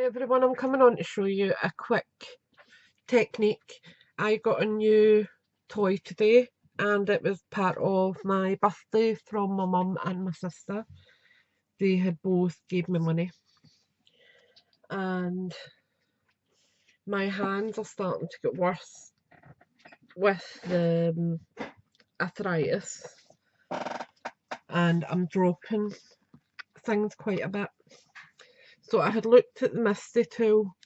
Hi everyone, I'm coming on to show you a quick technique. I got a new toy today and it was part of my birthday from my mum and my sister. They had both gave me money and my hands are starting to get worse with the arthritis and I'm dropping things quite a bit. So I had looked at the Misty tool,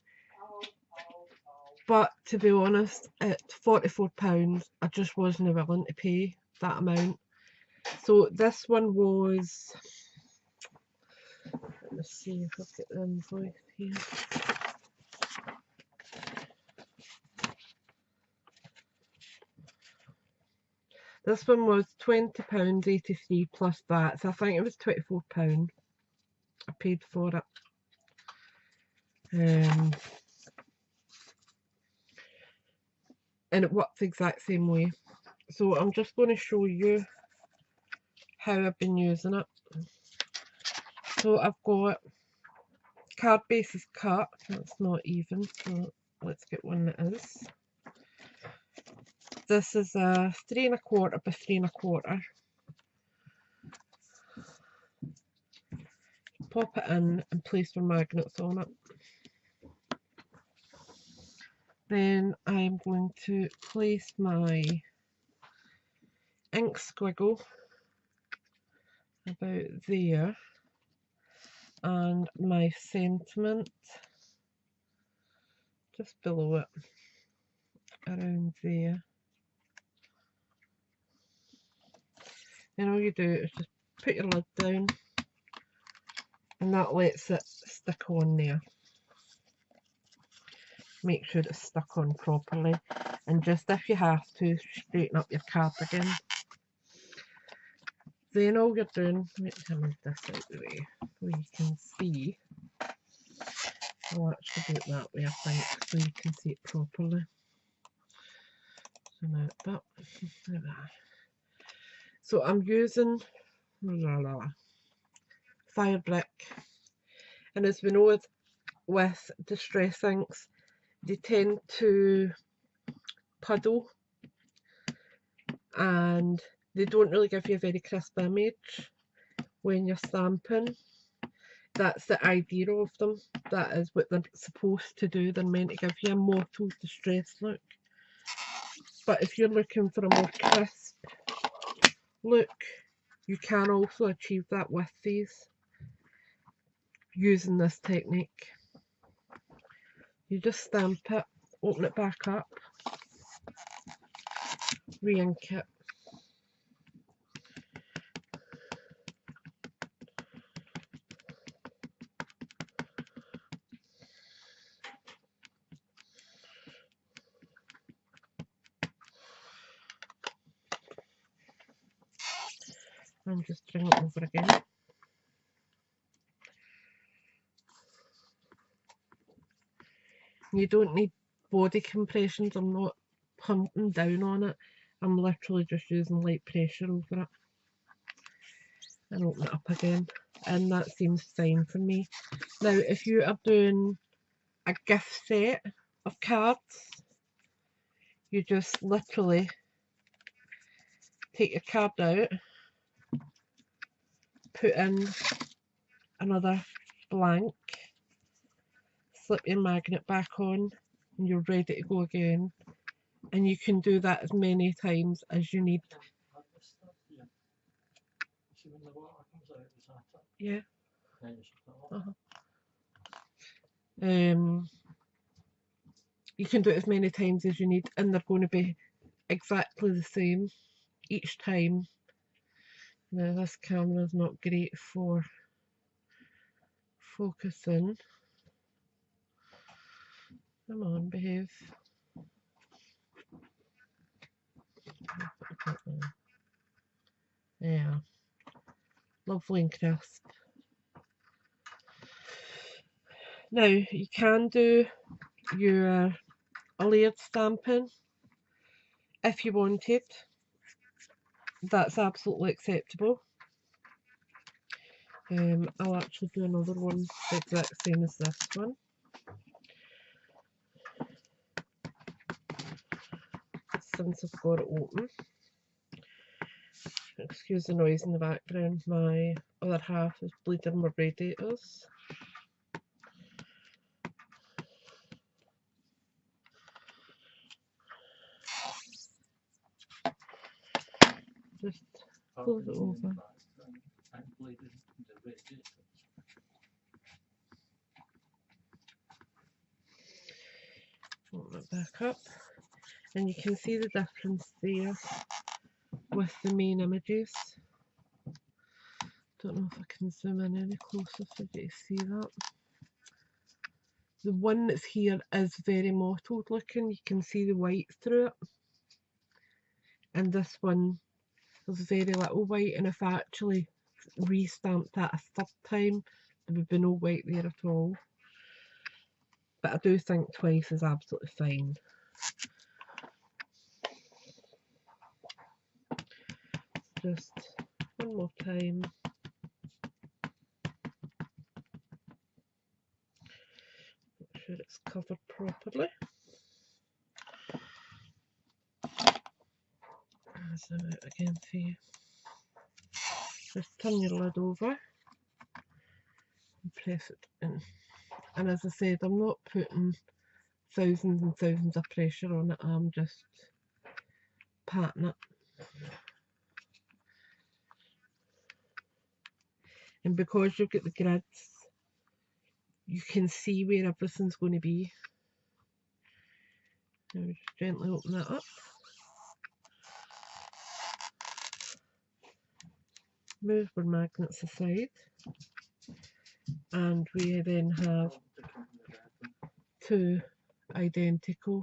but to be honest, at £44, I just wasn't willing to pay that amount. So this one was, let me see if I've got the invoice here. This one was £20.83 plus that, so I think it was £24 I paid for it. And it works the exact same way. So I'm just going to show you how I've been using it. So I've got card base is cut, that's not even, so let's get one that is. This is a 3 1/4 by 3 1/4. Pop it in and place your magnets on it. Then I'm going to place my ink squiggle about there and my sentiment just below it, around there. Then all you do is just put your lid down and that lets it stick on there. Make sure it's stuck on properly, and just if you have to, straighten up your card again. Then all you're doing, let me move this out the way so you can see. I'll actually do it that way, I think, so you can see it properly. Zoom out a bit. So I'm using fire brick, and as we know with distress inks, they tend to puddle and they don't really give you a very crisp image when you're stamping. That's the idea of them. That is what they're supposed to do. They're meant to give you a mottled distress look. But if you're looking for a more crisp look, you can also achieve that with these using this technique. You just stamp it, open it back up, re-ink it. And just bring it over again. You don't need body compressions. I'm not pumping down on it. I'm literally just using light pressure over it. And open it up again. And that seems fine for me. Now, if you are doing a gift set of cards, you just literally take your card out, put in another blank, slip your magnet back on, and you're ready to go again. And you can do that as many times as you need. Yeah. You can do it as many times as you need, and they're going to be exactly the same each time. Now this camera is not great for focusing. Come on, behave. Yeah, lovely and crisp. Now you can do your layered stamping if you wanted. That's absolutely acceptable. I'll actually do another one the exact same as this one. since I've got it open. Excuse the noise in the background, my other half is bleeding my radiators. Just close it over. Open it back up, and you can see the difference there with the main images. Don't know if I can zoom in any closer for you to see that. The one that's here is very mottled looking, you can see the white through it. And this one, there's very little white, and if I actually restamped that a third time, there would be no white there at all. But I do think twice is absolutely fine. Just one more time. Make sure it's covered properly. Zoom out again for you. Just turn your lid over and press it in. And as I said, I'm not putting thousands and thousands of pressure on it, I'm just patting it. And because you've got the grids, you can see where everything's going to be. Now just gently open that up. Move our magnets aside. And we then have two identical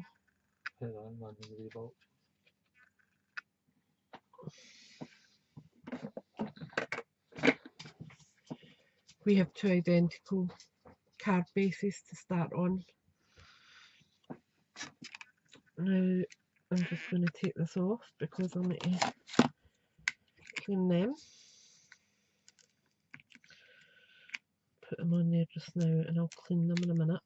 card bases to start on. Now I'm just going to take this off because I need to clean them. Put them on there just now and I'll clean them in a minute.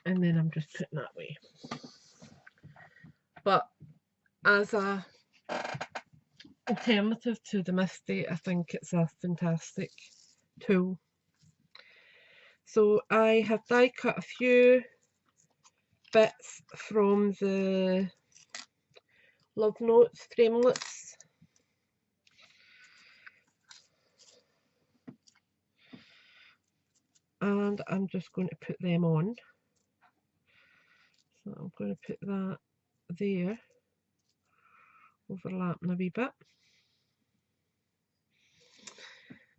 And then I'm just putting that away. But as a alternative to the Misty, I think it's a fantastic tool. So I have die cut a few bits from the Love Notes framelits. And I'm just going to put them on. So I'm going to put that there, overlapping a wee bit.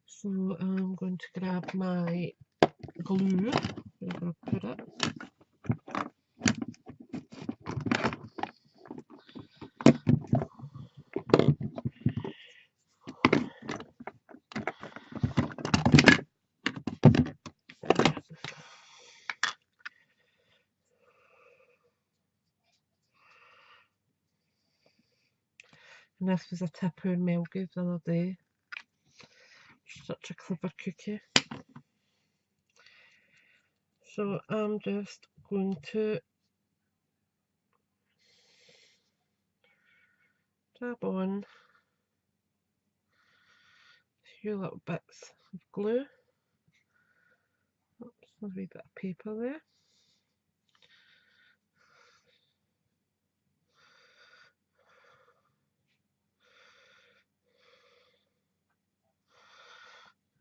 So I'm going to grab my glue, where I'm going to put it. And this was a tip our Mel gave the other day. Such a clever cookie. So I'm just going to dab on a few little bits of glue. Oops, there's a wee bit of paper there.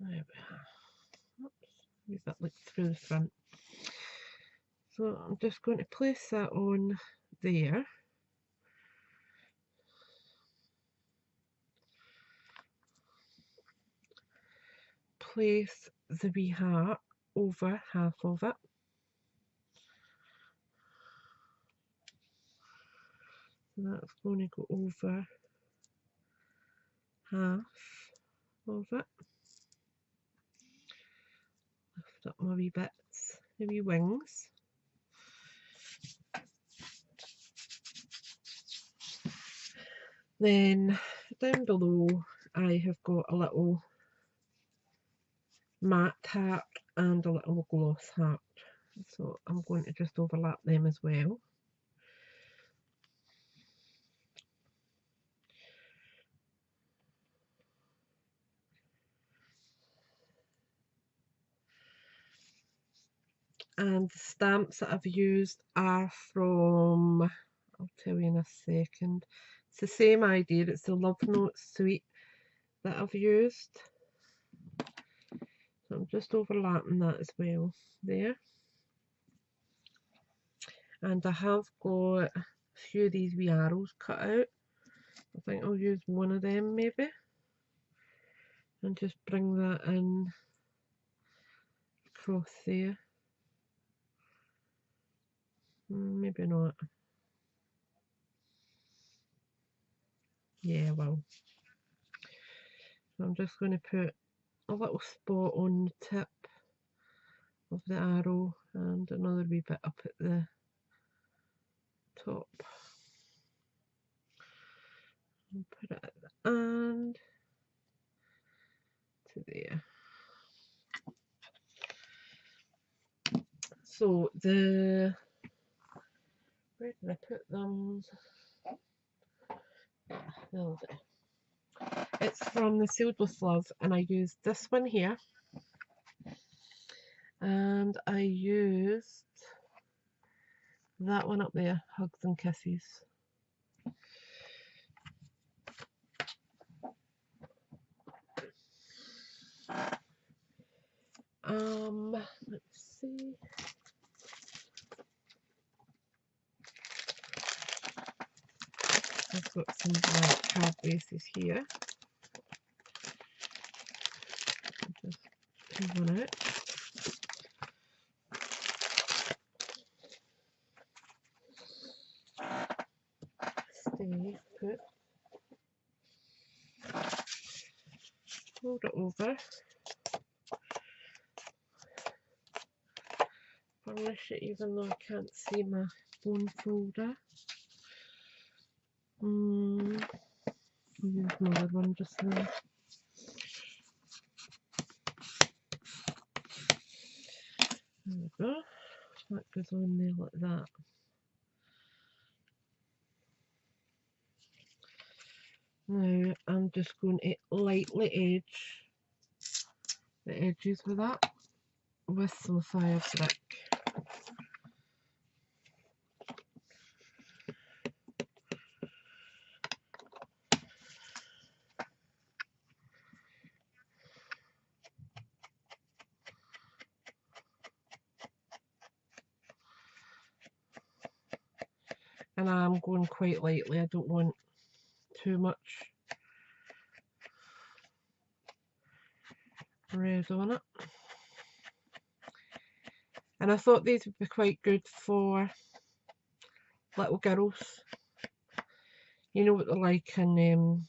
There we are. Oops, a wee bit like through the front. So I'm just going to place that on there. Place the wee heart over half of it. So that's going to go over half of it. Lift up my wee bits, the wee wings. Then down below I have got a little matte heart and a little gloss heart. So I'm going to just overlap them as well. And the stamps that I've used are from, I'll tell you in a second. It's the same idea, it's the Love Notes suite that I've used. So I'm just overlapping that as well there. And I have got a few of these wee arrows cut out. I think I'll use one of them maybe. And just bring that in across there. Maybe not. Yeah, well. So I'm just going to put a little spot on the tip of the arrow and another wee bit up at the top. I'll put it at the end to there. So the, where did I put them? It's from the Sealed with Love, and I used this one here, and I used that one up there, Hugs and Kisses. Let's see. I've got some black card bases here. I'll just pull one out. Stay put. Fold it over. Varnish it even though I can't see my bone folder. I'll use another one just now. There we go. That goes on there like that. Now I'm just going to lightly edge the edges with that with some fabric. And I'm going quite lightly, I don't want too much red on it. And I thought these would be quite good for little girls. You know what they're like in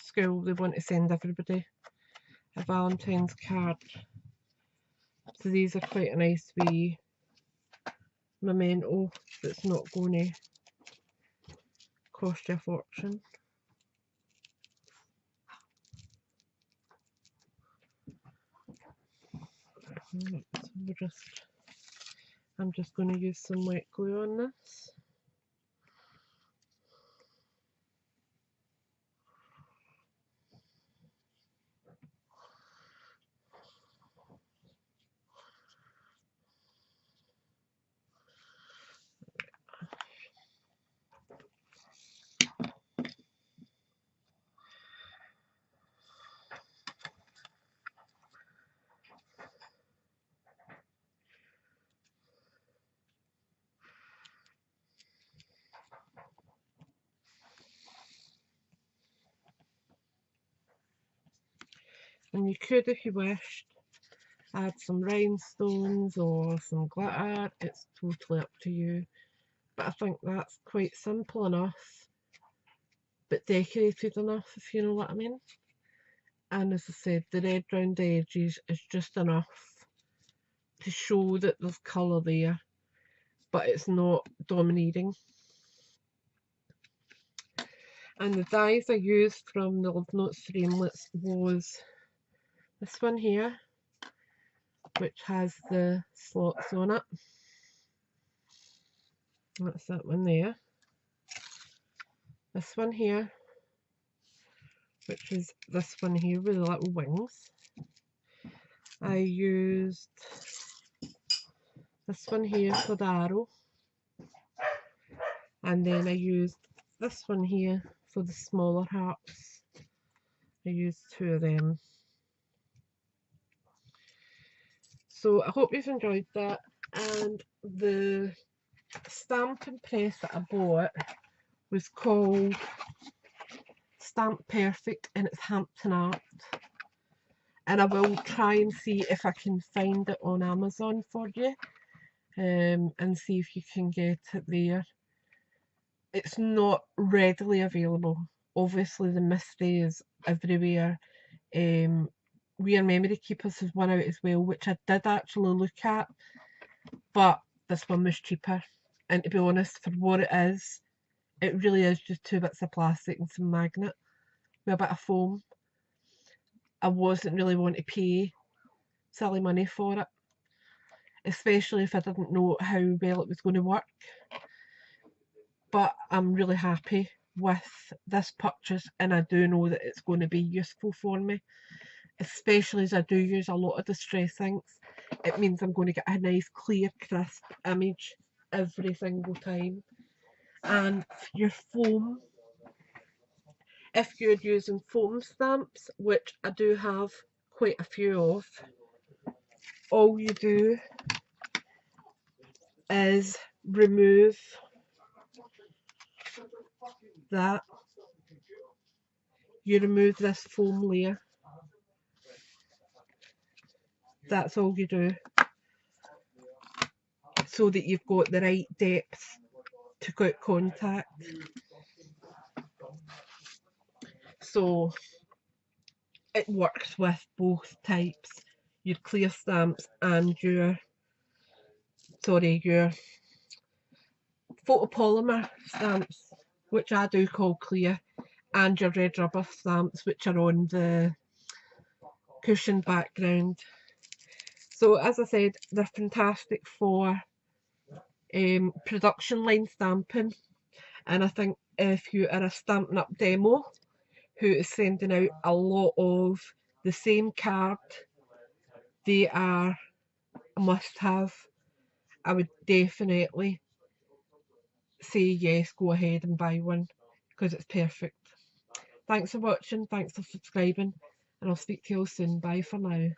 school, they want to send everybody a Valentine's card. So these are quite a nice wee memento that's not going to cost you a fortune. So I'm just going to use some wet glue on this. And you could, if you wished, add some rhinestones or some glitter. It's totally up to you. But I think that's quite simple enough, but decorated enough, if you know what I mean. And as I said, the red round edges is just enough to show that there's colour there, but it's not dominating. And the dies I used from the Love Notes framelits was this one here, which has the slots on it. That's that one there. This one here, which is this one here with the little wings. I used this one here for the arrow, and then I used this one here for the smaller hearts. I used 2 of them. So I hope you've enjoyed that. And the stamping press that I bought was called Stamp Perfect, and it's Hampton Art. And I will try and see if I can find it on Amazon for you, and see if you can get it there. It's not readily available. Obviously the mystery is everywhere. We Are Memory Keepers has one out as well, which I did actually look at, but this one was cheaper. And to be honest, for what it is, it really is just 2 bits of plastic and some magnet with a bit of foam. I wasn't really wanting to pay silly money for it, especially if I didn't know how well it was going to work. But I'm really happy with this purchase, and I do know that it's going to be useful for me, especially as I do use a lot of distress inks. It means I'm going to get a nice clear crisp image every single time. And your foam, if you're using foam stamps, which I do have quite a few of, all you do is remove that. You remove this foam layer. That's all you do, so that you've got the right depth to get contact. So it works with both types, your clear stamps and your photopolymer stamps, which I do call clear, and your red rubber stamps, which are on the cushion background. So as I said, they're fantastic for production line stamping, and I think if you are a Stampin' Up demo who is sending out a lot of the same card, they are a must have. I would definitely say yes, go ahead and buy one, because it's perfect. Thanks for watching, thanks for subscribing, and I'll speak to you all soon. Bye for now.